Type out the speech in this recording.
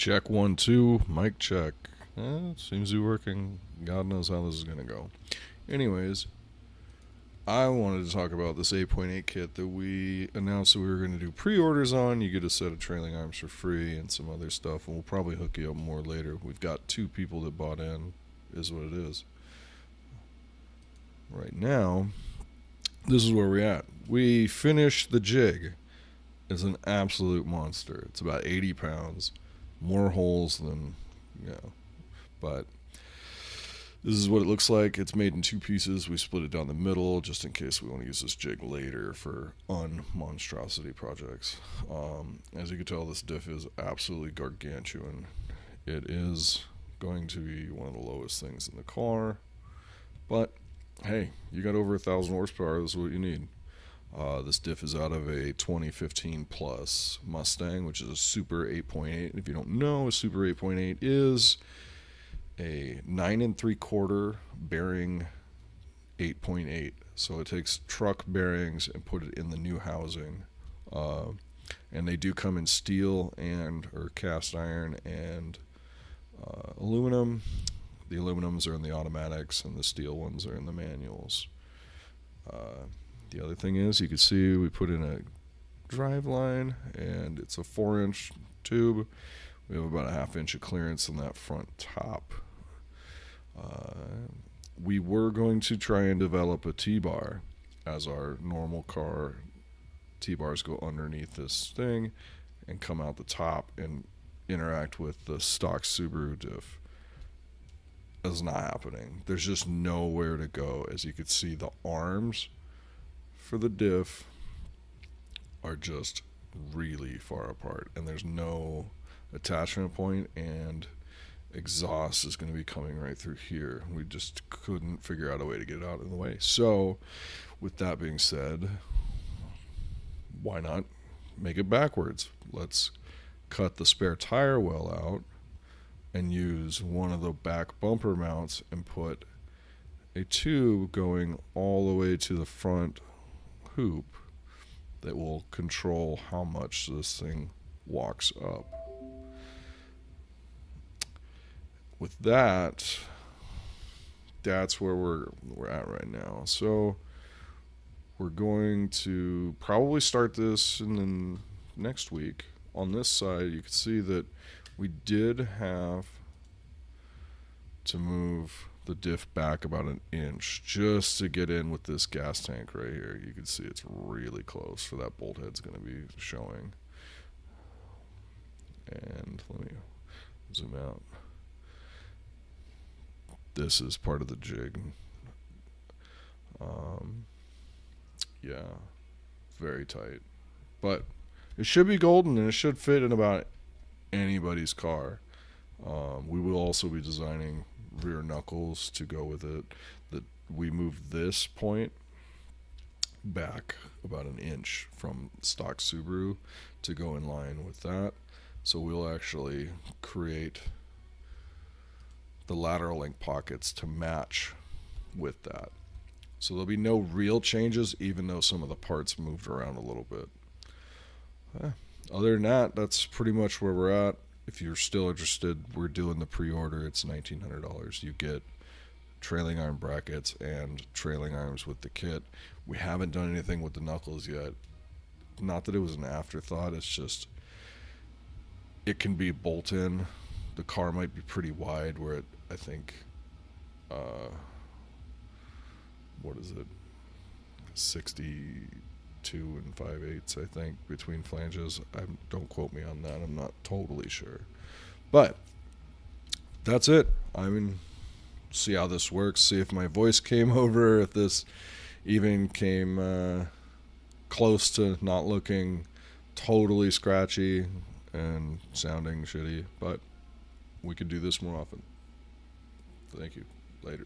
Check 1 2, mic check. Seems to be working. God knows how this is going to go. Anyways, I wanted to talk about this 8.8 kit that we announced that we were going to do pre-orders on. You get a set of trailing arms for free and some other stuff, and we'll probably hook you up more later. We've got 2 people that bought in, is what it is. Right now, this is where we're at. We finished the jig. It's an absolute monster. It's about 80 pounds. More holes than, but this is what it looks like. It's made in 2 pieces. We split it down the middle just in case we want to use this jig later for unmonstrosity projects. As you can tell, this diff is absolutely gargantuan. It is going to be one of the lowest things in the car, but hey, you got over 1,000 horsepower. This is what you need. This diff is out of a 2015 plus Mustang, which is a Super 8.8. If you don't know, a Super 8.8 is a 9 3/4 bearing 8.8. So it takes truck bearings and put it in the new housing. And they do come in steel or cast iron and aluminum. The aluminums are in the automatics and the steel ones are in the manuals. The other thing is, you can see we put in a drive line, and it's a 4-inch tube. We have about a 1/2 inch of clearance in that front top. We were going to try and develop a T-bar, as our normal car T-bars go underneath this thing and come out the top and interact with the stock Subaru diff. That's not happening. There's just nowhere to go. As you can see, the arms for the diff are just really far apart, and there's no attachment point, and exhaust is going to be coming right through here. We just couldn't figure out a way to get it out of the way. So with that being said, why not make it backwards? Let's cut the spare tire well out and use one of the back bumper mounts and put a tube going all the way to the front hoop that will control how much this thing walks up. With that, that's where we're at right now. So we're going to probably start this in the next week. On this side, you can see that we did have to move the diff back about 1 inch just to get in with this gas tank right here. You can see it's really close, for that bolt head's going to be showing. And let me zoom out. This is part of the jig. Yeah, very tight, but it should be golden, and it should fit in about anybody's car. We will also be designing rear knuckles to go with it. That we moved this point back about 1 inch from stock Subaru to go in line with that. So we'll actually create the lateral link pockets to match with that. So there'll be no real changes, even though some of the parts moved around a little bit. Other than that, that's pretty much where we're at. If you're still interested, we're doing the pre-order. It's $1,900. You get trailing arm brackets and trailing arms with the kit. We haven't done anything with the knuckles yet. Not that it was an afterthought. It's just it can be bolt-in. The car might be pretty wide, where I think, what is it, 62 and 5/8, I think, between flanges. Don't quote me on that. I'm not totally sure. But that's it. I mean, see how this works. See if my voice came over, if this even came close to not looking totally scratchy and sounding shitty. But we could do this more often. Thank you. Later.